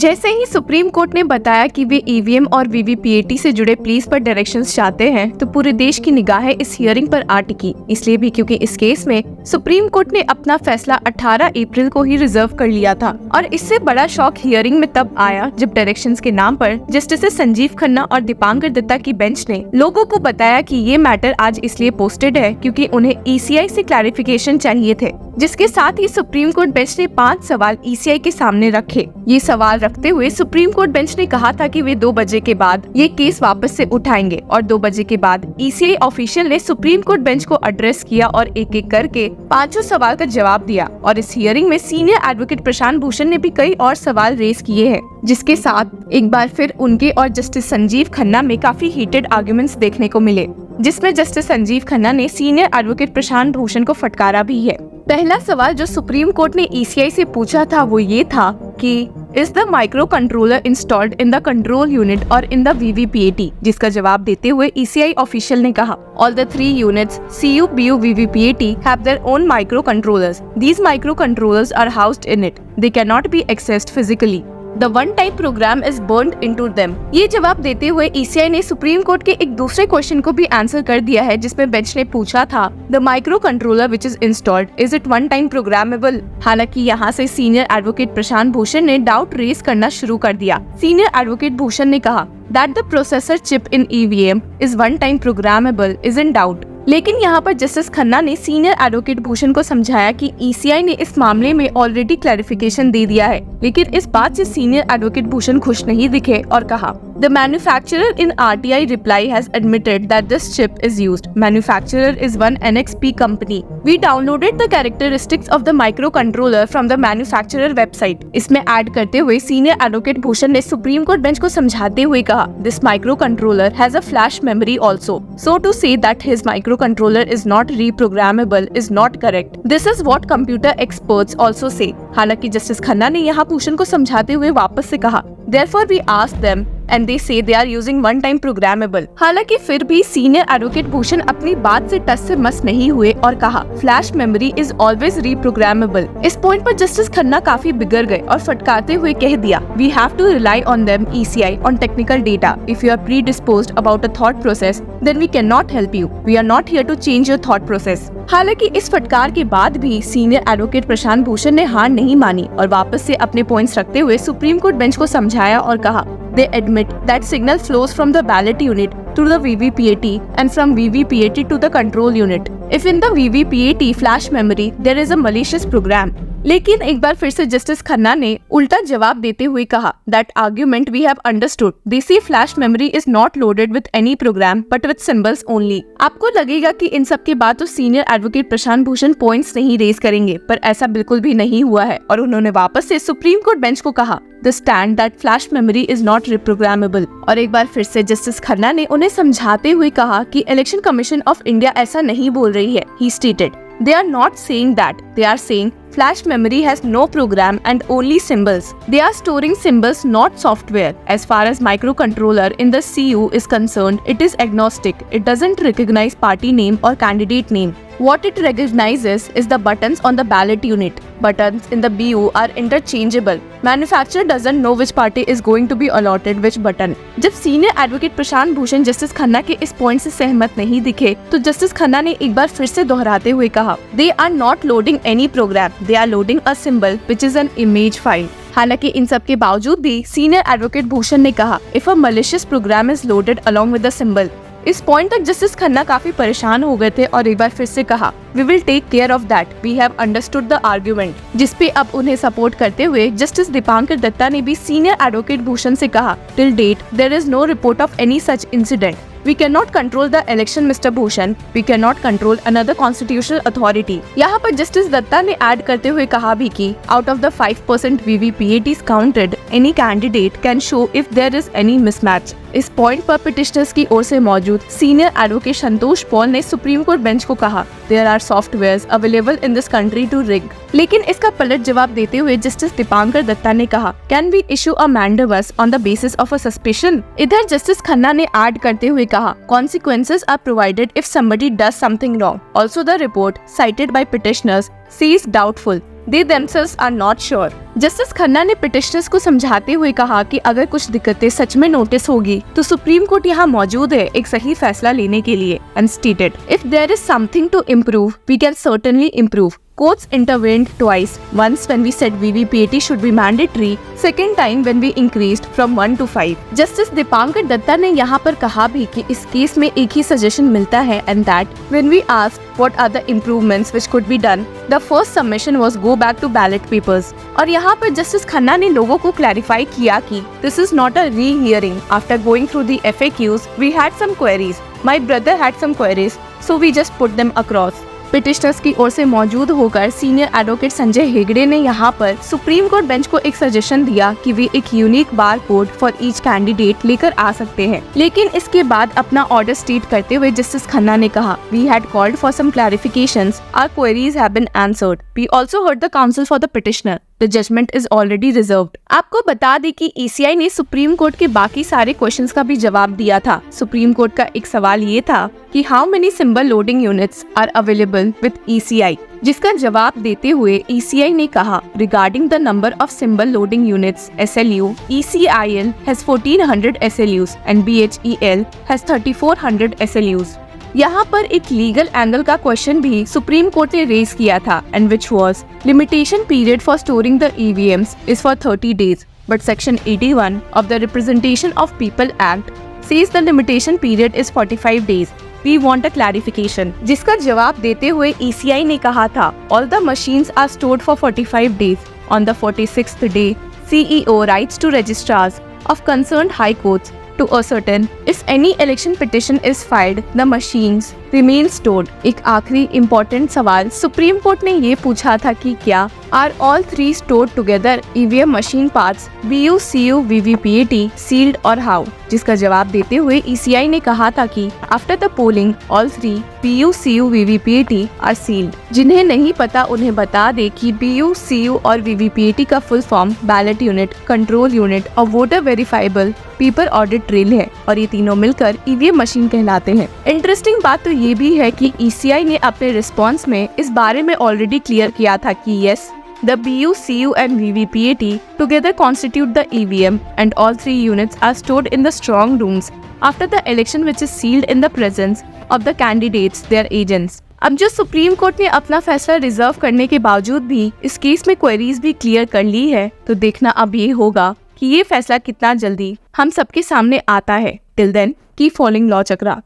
जैसे ही supreme court ने बताया कि वे ईवीएम और वीवीपीएटी से जुड़े प्लीज पर डायरेक्शंस चाहते हैं, तो पूरे देश की निगाहें इस हियरिंग पर आ टिकी। इसलिए भी क्योंकि इस केस में सुप्रीम कोर्ट ने अपना फैसला 18 अप्रैल को ही रिजर्व कर लिया था। और इससे बड़ा शॉक हियरिंग में तब आया जब डायरेक्शंस के नाम पर जस्टिस संजीव खन्ना और दीपांकर दत्ता की बेंच ने लोगों को बताया कि ये मैटर आज इसलिए पोस्टेड है क्योंकि उन्हें ईसीआई से क्लैरिफिकेशन चाहिए थे। जिसके साथ ही सुप्रीम कोर्ट बेंच ने 5 सवाल ईसीआई के सामने रखे। ये सवाल रखते हुए सुप्रीम कोर्ट बेंच ने कहा था कि वे 2 बजे के बाद ये केस वापस से उठाएंगे और 2 बजे के बाद ईसीआई ऑफिशियल ने सुप्रीम कोर्ट बेंच को एड्रेस किया और एक एक करके 5 सवाल का जवाब दिया। और इस हियरिंग में सीनियर एडवोकेट प्रशांत भूषण ने भी कई और सवाल रेज किए हैं, जिसके साथ एक बार फिर उनके और जस्टिस संजीव खन्ना में काफी हीटेड आर्गुमेंट्स देखने को मिले, जिसमें जस्टिस संजीव खन्ना ने सीनियर एडवोकेट प्रशांत भूषण को फटकारा भी है। पहला सवाल जो सुप्रीम कोर्ट ने ईसीआई से पूछा था वो ये था कि is the micro controller installed in the control unit और इन द वीवीपीएटी, जिसका जवाब देते हुए ईसीआई ऑफिशियल ने कहा all the 3 units CU, BU, VVPAT have their own microcontrollers. These microcontrollers are housed in it. They cannot be accessed physically. The one-time program is burned into them. ये जवाब देते हुए ईसीआई ने supreme court के एक दूसरे question को भी आंसर कर दिया है, जिसमें बेंच ने पूछा था the micro controller which is installed is it one time programmable. हालांकि यहाँ से सीनियर एडवोकेट प्रशांत भूषण ने डाउट रेज करना शुरू कर दिया। सीनियर एडवोकेट भूषण ने कहा that the processor chip in EVM is one time programmable is in doubt. लेकिन यहाँ पर जस्टिस खन्ना ने सीनियर एडवोकेट भूषण को समझाया कि ईसीआई ने इस मामले में ऑलरेडी क्लैरिफिकेशन दे दिया है। लेकिन इस बात से सीनियर एडवोकेट भूषण खुश नहीं दिखे और कहा The manufacturer in RTI reply has admitted that this chip is used. Manufacturer is one NXP company. We downloaded the characteristics of the microcontroller from the manufacturer website. इसमें ऐड करते हुए senior advocate Bhushan ने supreme court bench को समझाते हुए कहा This microcontroller has a flash memory also. So to say that his microcontroller is not reprogrammable is not correct. This is what computer experts also say. हालांकि justice Khanna ने यहाँ भूषण को समझाते हुए वापस से कहा Therefore we asked them and they say they are using one time programmable. हालांकि फिर भी सीनियर एडवोकेट भूषण अपनी बात से टस से मस नहीं हुए और कहा flash memory is always reprogrammable. इस पॉइंट पर जस्टिस खन्ना काफी बिगड़ गए और फटकारते हुए कह दिया we have to rely on them ECI on technical data. If you are predisposed about a thought process then we can not help you. We are not here to change your thought process. हालांकि इस फटकार के बाद भी senior advocate Prashant Bhushan ने हार नहीं मानी और वापस से अपने पॉइंट्स रखते हुए सुप्रीम कोर्ट बेंच को समझाया और कहा They admit that signal flows from the ballot unit to the VVPAT and from VVPAT to the control unit. If in the VVPAT flash memory there is a malicious program. लेकिन एक बार फिर से justice Khanna ने उल्टा जवाब देते हुए कहा That argument we have understood. They say flash memory is not loaded with any program but with symbols only. आपको लगेगा कि इन सब के बाद तो senior advocate Prashant Bhushan points नहीं रेज करेंगे, पर ऐसा बिल्कुल भी नहीं हुआ है और उन्होंने वापस से सुप्रीम कोर्ट बेंच को कहा The stand that flash memory is not reprogrammable. और एक बार फिर से जस्टिस खन्ना ने उन्हें समझाते हुए कहा कि इलेक्शन कमीशन ऑफ इंडिया ऐसा नहीं बोल रही है। He stated, They are not saying that. They are saying flash memory has no program and only symbols. They are storing symbols, not software. As far as microcontroller in the CU is concerned, it is agnostic. It doesn't recognize party name or candidate name. What it recognizes is the buttons on the ballot unit. Buttons in the BU are interchangeable. Manufacturer doesn't know which party is going to be allotted which button. जब senior advocate Prashant Bhushan justice Khanna के इस point से सहमत नहीं दिखे, तो justice Khanna ने एक बार फिर से दोहराते हुए कहा They are not loading any program. They are loading a symbol which is an image file. हालांकि इन सब के बावजूद भी सीनियर एडवोकेट भूषण ने कहा If a malicious program is loaded along with the symbol. इस पॉइंट तक जस्टिस खन्ना काफी परेशान हो गए थे और एक बार फिर से कहा We will take care of that. We have understood the argument. जिस पे अब उन्हें सपोर्ट करते हुए जस्टिस दीपांकर दत्ता ने भी सीनियर एडवोकेट भूषण से कहा Till date, there is no report of any such incident. We cannot control the election, Mr. Bhushan. We cannot control another constitutional authority. यहाँ पर जस्टिस दत्ता ने ऐड करते हुए कहा भी कि out of the 5% VVPATs counted, any candidate can show if there is any mismatch. इस point पर पिटिशनर्स की ओर से मौजूद सीनियर एडवोकेट संतोष पॉल ने सुप्रीम कोर्ट बेंच को कहा There are softwares available in this country to rig. लेकिन इसका पलट जवाब देते हुए जस्टिस दीपांकर दत्ता ने कहा Can we issue a mandamus on the basis of a suspicion? इधर जस्टिस खन्ना ने ऐड करते हुए कहा Consequences are provided if somebody does something wrong. Also the report cited by petitioners says doubtful. They themselves are not sure. Justice Khanna ने petitioners को समझाते हुए कहा कि अगर कुछ दिक्कतें सच में नोटिस होगी तो सुप्रीम कोर्ट यहाँ मौजूद है एक सही फैसला लेने के लिए। And stated, if there is something to improve we can certainly improve. Courts intervened twice, once when we said VVPAT should be mandatory, second time when we increased from 1 to 5. Justice Dipankar Datta ने यहाँ पर कहा भी कि इस case में एक ही suggestion मिलता है and that when we asked what are the improvements which could be done, the first submission was go back to ballot papers. और यहाँ पर जस्टिस खन्ना ने लोगों को क्लैरिफाई किया कि this is not a re-hearing. After going through the FAQs, we had some queries. My brother had some queries, so we just put them across. Petitioners की ओर से मौजूद होकर सीनियर एडवोकेट संजय हेगड़े ने यहाँ पर सुप्रीम कोर्ट बेंच को एक suggestion दिया कि वे एक unique bar code for each candidate लेकर आ सकते हैं। लेकिन इसके बाद अपना ऑर्डर स्टेट करते हुए जस्टिस खन्ना ने कहा, we had called for some clarifications, our queries have been answered, we also heard the counsel for the petitioner, the judgment is already reserved. आपको बता दें कि ECI ने सुप्रीम कोर्ट के बाकी सारे क्वेश्चंस का भी जवाब दिया था। सुप्रीम कोर्ट का एक सवाल ये था कि how many symbol loading units are available with ECI, जिसका जवाब देते हुए ECI ने कहा, regarding the number of symbol loading units SLU, ECIL has 1400 SLUs and BHEL has 3400 SLUs। यहाँ पर एक लीगल एंगल का क्वेश्चन भी सुप्रीम कोर्ट ने रेज किया था and which was limitation period for storing the EVMs is for 30 days, but section 81 of the representation of people act says the limitation period is 45 days. We want a clarification. जिसका जवाब देते हुए ECI ने कहा था, all the machines are stored for 45 days. On the 46th day, CEO writes to registrars of concerned high courts to ascertain if any election petition is filed, the machines remain stored. एक आखिरी important सवाल supreme court ने ये पूछा था कि क्या are all three stored together EVM machine parts BU, CU, VVPAT sealed or how? जिसका जवाब देते हुए ECI ने कहा था कि after the polling all three BU, CU, VVPAT are sealed. जिन्हें नहीं पता उन्हें बता दे कि BU, CU और VVPAT का full form ballot unit, control unit और voter verifiable paper audit trail है और ये तीनों मिलकर EVM मशीन कहलाते हैं। इंटरेस्टिंग बात तो ये भी है कि ECI ने अपने रिस्पॉन्स में इस बारे में ऑलरेडी क्लियर किया था कि yes, the BU, CU and VVPAT together constitute the EVM and all three units are stored in the strong rooms after the election which is sealed in the presence of the candidates, their agents. अब जो supreme court ने अपना फैसला reserve करने के बावजूद भी इस केस में क्वेरीज भी क्लियर कर ली है, तो देखना अब ये होगा कि ये फैसला कितना जल्दी हम सबके सामने आता है। Till then keep following law चक्रा।